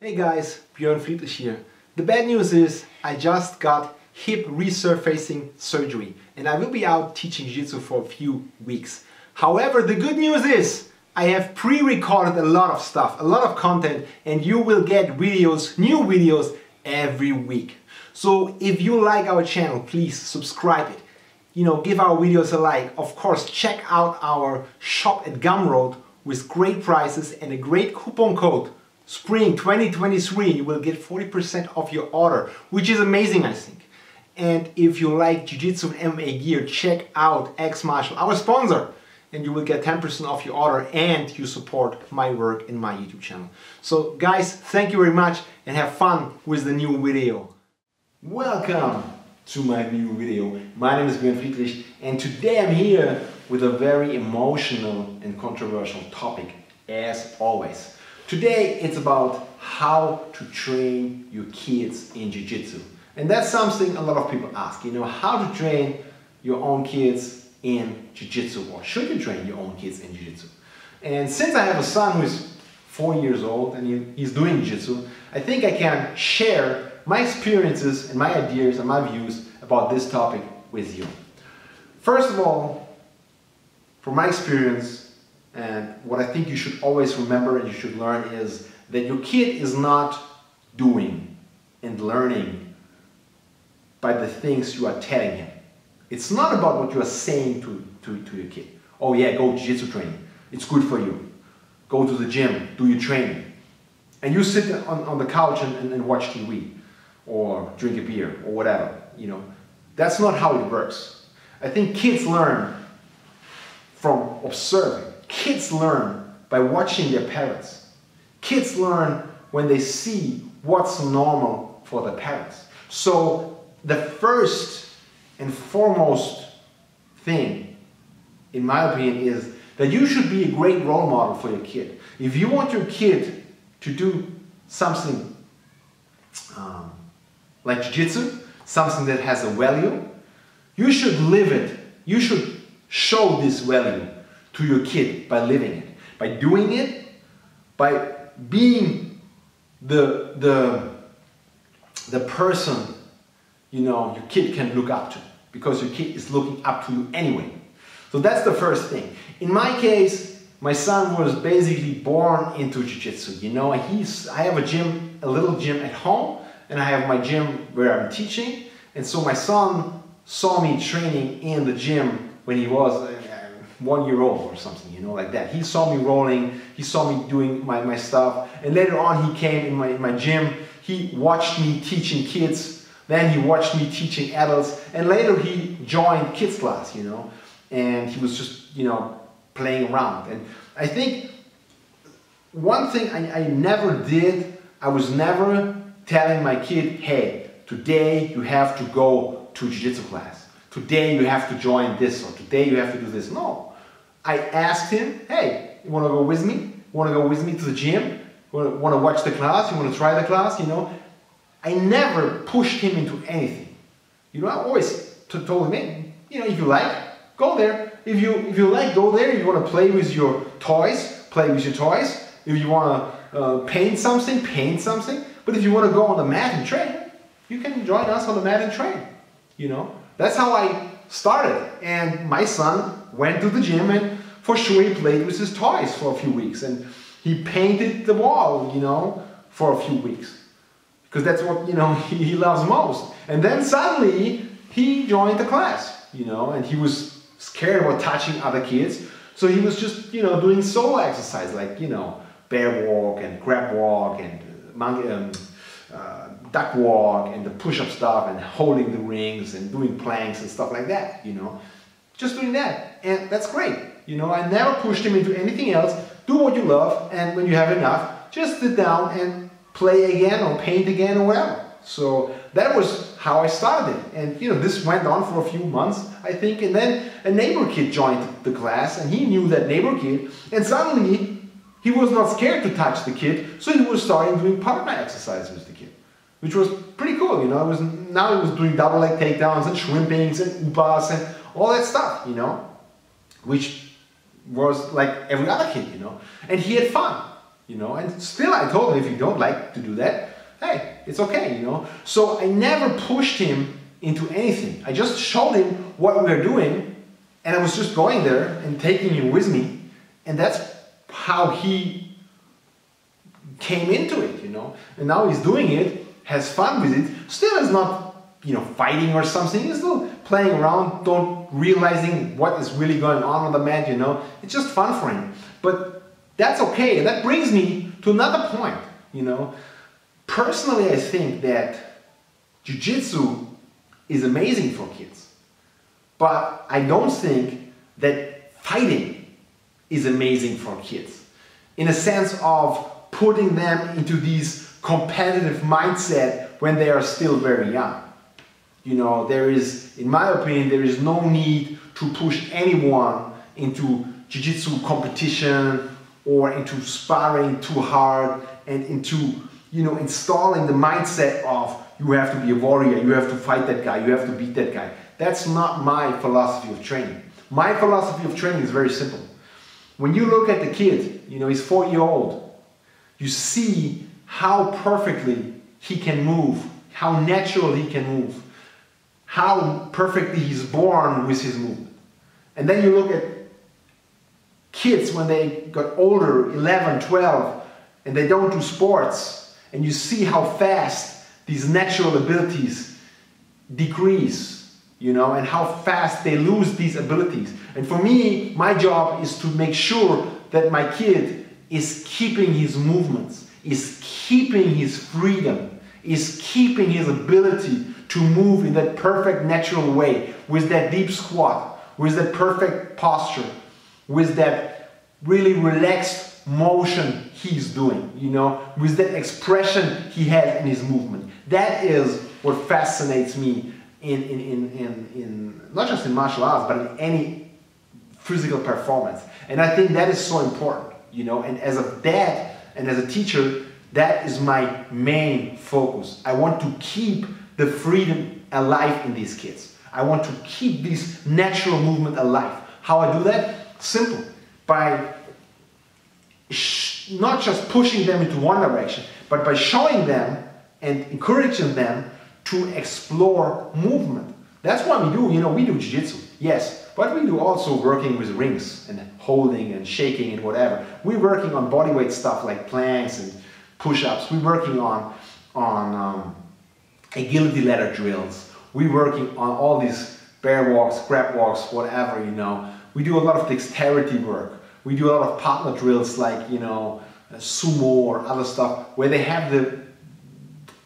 Hey guys, Björn Friedrich here. The bad news is I just got hip resurfacing surgery and I will be out teaching jiu-jitsu for a few weeks. However, the good news is I have pre-recorded a lot of stuff, a lot of content, and you will get videos, new videos every week. So if you like our channel, please subscribe it. Give our videos a like. Of course, check out our shop at Gumroad with great prices and a great coupon code. Spring 2023, you will get 40% off your order, which is amazing, I think. And if you like Jiu-Jitsu and MMA gear, check out X Martial, our sponsor, and you will get 10% off your order and you support my work in my YouTube channel. So guys, thank you very much and have fun with the new video. Welcome to my new video. My name is Björn Friedrich and today I'm here with a very emotional and controversial topic, as always. Today it's about how to train your kids in Jiu-Jitsu. And that's something a lot of people ask, how to train your own kids in Jiu-Jitsu, or should you train your own kids in Jiu-Jitsu? And since I have a son who's 4 years old and he's doing Jiu-Jitsu, I think I can share my experiences and my ideas and my views about this topic with you. First of all, from my experience, and what I think you should always remember and you should learn is that your kid is not doing and learning by the things you are telling him. It's not about what you are saying to your kid. Oh yeah, go jiu-jitsu training. It's good for you. Go to the gym, do your training. And you sit on the couch and watch TV or drink a beer or whatever, That's not how it works. I think kids learn from observing. Kids learn by watching their parents. Kids learn when they see what's normal for their parents. So the first and foremost thing, in my opinion, is that you should be a great role model for your kid. If you want your kid to do something like Jiu-Jitsu, something that has a value, you should live it. You should show this value to your kid by living it, by doing it, by being the person your kid can look up to, because your kid is looking up to you anyway. So that's the first thing. In my case, my son was basically born into Jiu-Jitsu. I have a little gym at home, and I have my gym where I'm teaching. And so my son saw me training in the gym when he was 1 year old or something, like that. He saw me rolling, he saw me doing my stuff, and later on he came in my gym, he watched me teaching kids, then he watched me teaching adults, and later he joined kids class, and he was just, playing around. And I think one thing I never did, I was never telling my kid, hey, today you have to go to Jiu-Jitsu class. Today you have to join this, or today you have to do this. No. I asked him, hey, you want to go with me? You want to go with me to the gym? You want to watch the class? You want to try the class? I never pushed him into anything. I always told him, hey, if you like, go there. If you like, go there. If you want to play with your toys, play with your toys. If you want to paint something, paint something. But if you want to go on the mat and train, you can join us on the mat and train. That's how I started. And my son went to the gym and for sure he played with his toys for a few weeks. And he painted the wall, for a few weeks. Because that's what, he loves most. And then suddenly he joined the class, and he was scared about touching other kids. So he was just, doing solo exercise like, bear walk and crab walk and monkey, duck walk and the push-up stuff and holding the rings and doing planks and stuff like that, Just doing that. And that's great. I never pushed him into anything else. Do what you love, and when you have enough, just sit down and play again or paint again or whatever. So that was how I started. And this went on for a few months, I think, and then a neighbor kid joined the class and he knew that neighbor kid, and suddenly he was not scared to touch the kid, so he was starting doing partner exercises with the kid, which was pretty cool. Now he was doing double leg takedowns and shrimpings and upas and all that stuff, which was like every other kid, And he had fun. you know, and still I told him, if you don't like to do that, hey, it's okay, you know. So I never pushed him into anything. I just showed him what we were doing, and I was just going there and taking him with me, and that's how he came into it, you know. And now he's doing it, has fun with it, still is not, you know, fighting or something, he's still playing around, don't realizing what is really going on the mat, you know. It's just fun for him. But that's okay. And that brings me to another point, you know. Personally, I think that Jiu-Jitsu is amazing for kids. But I don't think that fighting is amazing for kids. In a sense of putting them into this competitive mindset when they are still very young. You know, there is, in my opinion, there is no need to push anyone into Jiu-Jitsu competition or into sparring too hard and into, you know, installing the mindset of you have to be a warrior, you have to fight that guy, you have to beat that guy. That's not my philosophy of training. My philosophy of training is very simple. When you look at the kid, you know, he's 4-year-old, you see how perfectly he can move, how natural he can move, how perfectly he's born with his movement. And then you look at kids when they got older, 11, 12, and they don't do sports, and you see how fast these natural abilities decrease, you know, and how fast they lose these abilities. And for me, my job is to make sure that my kid is keeping his movements, is keeping his freedom, is keeping his ability to move in that perfect natural way, with that deep squat, with that perfect posture, with that really relaxed motion he's doing, you know, with that expression he has in his movement. That is what fascinates me in not just in martial arts, but in any physical performance. And I think that is so important, you know, and as a dad and as a teacher, that is my main focus. I want to keep the freedom alive in these kids. I want to keep this natural movement alive. How I do that? Simple. By not just pushing them into one direction, but by showing them and encouraging them to explore movement. That's what we do. You know, we do Jiu-Jitsu, yes, but we do also working with rings and holding and shaking and whatever. We're working on bodyweight stuff like planks and push-ups. We're working on agility ladder drills. We're working on all these bear walks, grab walks, whatever, you know. We do a lot of dexterity work. We do a lot of partner drills like, you know, sumo or other stuff where they have the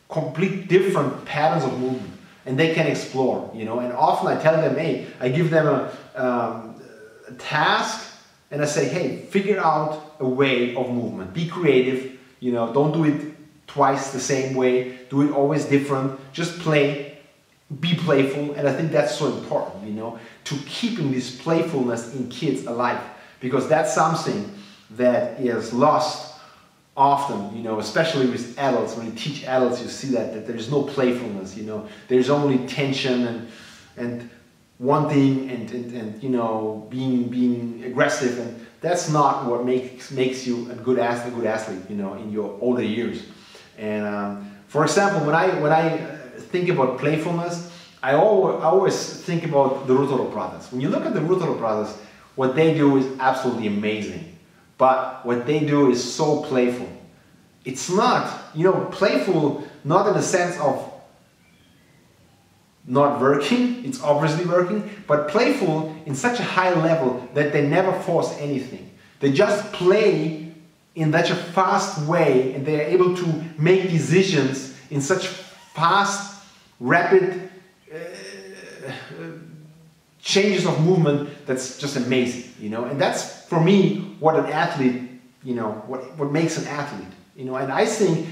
complete different patterns of movement and they can explore, you know. And often I tell them, hey, I give them a task and I say, hey, figure out a way of movement. Be creative, you know, don't do it twice the same way, do it always different, just play, be playful. And I think that's so important, you know, to keeping this playfulness in kids alive, because that's something that is lost often, you know, especially with adults. When you teach adults, you see that there's no playfulness, you know, there's only tension and wanting and you know, being aggressive, and that's not what makes you a good athlete, you know, in your older years. And for example, when I think about playfulness, I always think about the Rutolo brothers. When you look at the Rutolo brothers, what they do is absolutely amazing, but what they do is so playful. It's not, you know, playful not in the sense of not working, it's obviously working, but playful in such a high level that they never force anything. They just play in such a fast way, and they are able to make decisions in such fast, rapid changes of movement that's just amazing, you know. And that's, for me, what an athlete, you know, what makes an athlete, you know. And I think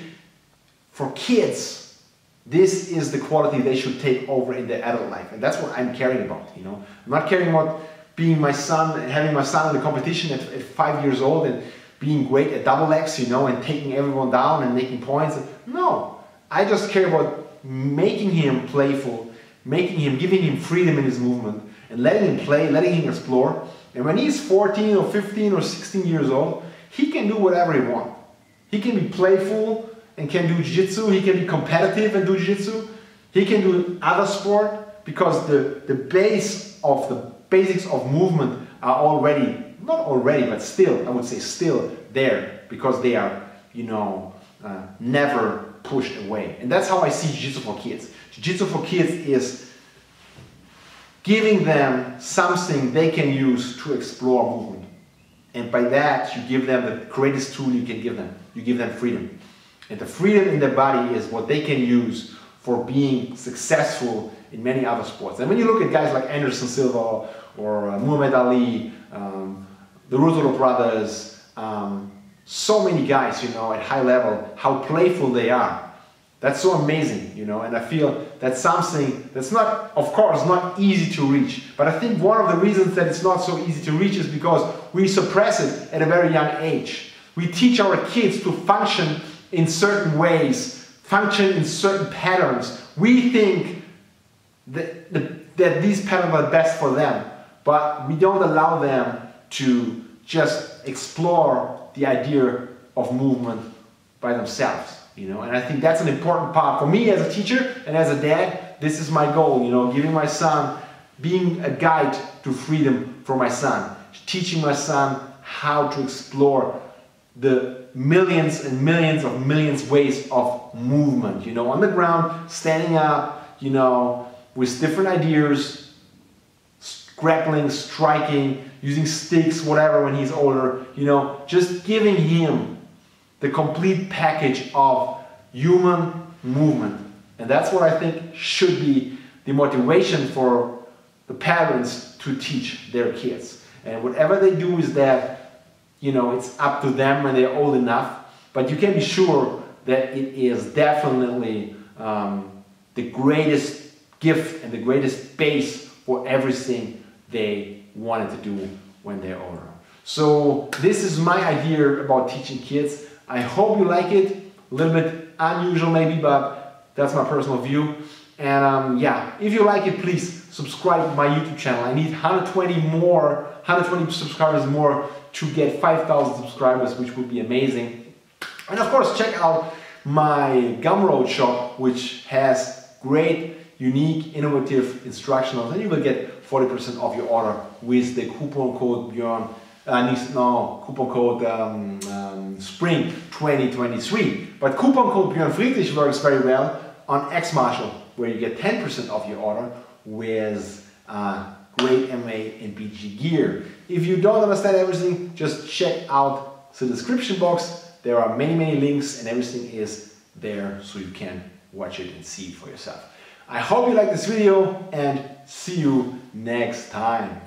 for kids, this is the quality they should take over in their adult life, and that's what I'm caring about, you know. I'm not caring about being my son and having my son in the competition at 5 years old and being great at double X, you know, and taking everyone down and making points. No, I just care about making him playful, giving him freedom in his movement, and letting him play, letting him explore. And when he's 14 or 15 or 16 years old, he can do whatever he wants. He can be playful and can do jiu-jitsu. He can be competitive and do jiu-jitsu. He can do other sport because the basics of movement are already, not already, but still, I would say still there, because they are, you know, never pushed away. And that's how I see Jiu-Jitsu for Kids. Jiu-Jitsu for Kids is giving them something they can use to explore movement. And by that, you give them the greatest tool you can give them. You give them freedom. And the freedom in their body is what they can use for being successful in many other sports. And when you look at guys like Anderson Silva or Muhammad Ali, the Russo brothers, so many guys, you know, at high level, how playful they are. That's so amazing, you know, and I feel that's something that's not, of course, not easy to reach. But I think one of the reasons that it's not so easy to reach is because we suppress it at a very young age. We teach our kids to function in certain ways, function in certain patterns. We think that these patterns are best for them, but we don't allow them to just explore the idea of movement by themselves. You know, and I think that's an important part for me as a teacher and as a dad. This is my goal, you know, giving my son, being a guide to freedom for my son, teaching my son how to explore the millions and millions ways of movement, you know, on the ground, standing up, you know, with different ideas, grappling, striking, using sticks, whatever when he's older, you know, just giving him the complete package of human movement. And that's what I think should be the motivation for the parents to teach their kids. And whatever they do is that, you know, it's up to them when they're old enough. But you can be sure that it is definitely the greatest gift and the greatest base for everything they wanted to do when they're older. So this is my idea about teaching kids. I hope you like it. A little bit unusual maybe, but that's my personal view. And yeah, if you like it, please subscribe to my YouTube channel. I need 120 subscribers more to get 5,000 subscribers, which would be amazing. And of course, check out my Gumroad shop, which has great, unique, innovative instructionals, and you will get 40% off your order with the coupon code Björn. Coupon code Spring 2023. But coupon code Björn Friedrich works very well on X-Marshall, where you get 10% off your order with great MA and BG gear. If you don't understand everything, just check out the description box. There are many links and everything is there so you can watch it and see it for yourself. I hope you like this video and see you next time.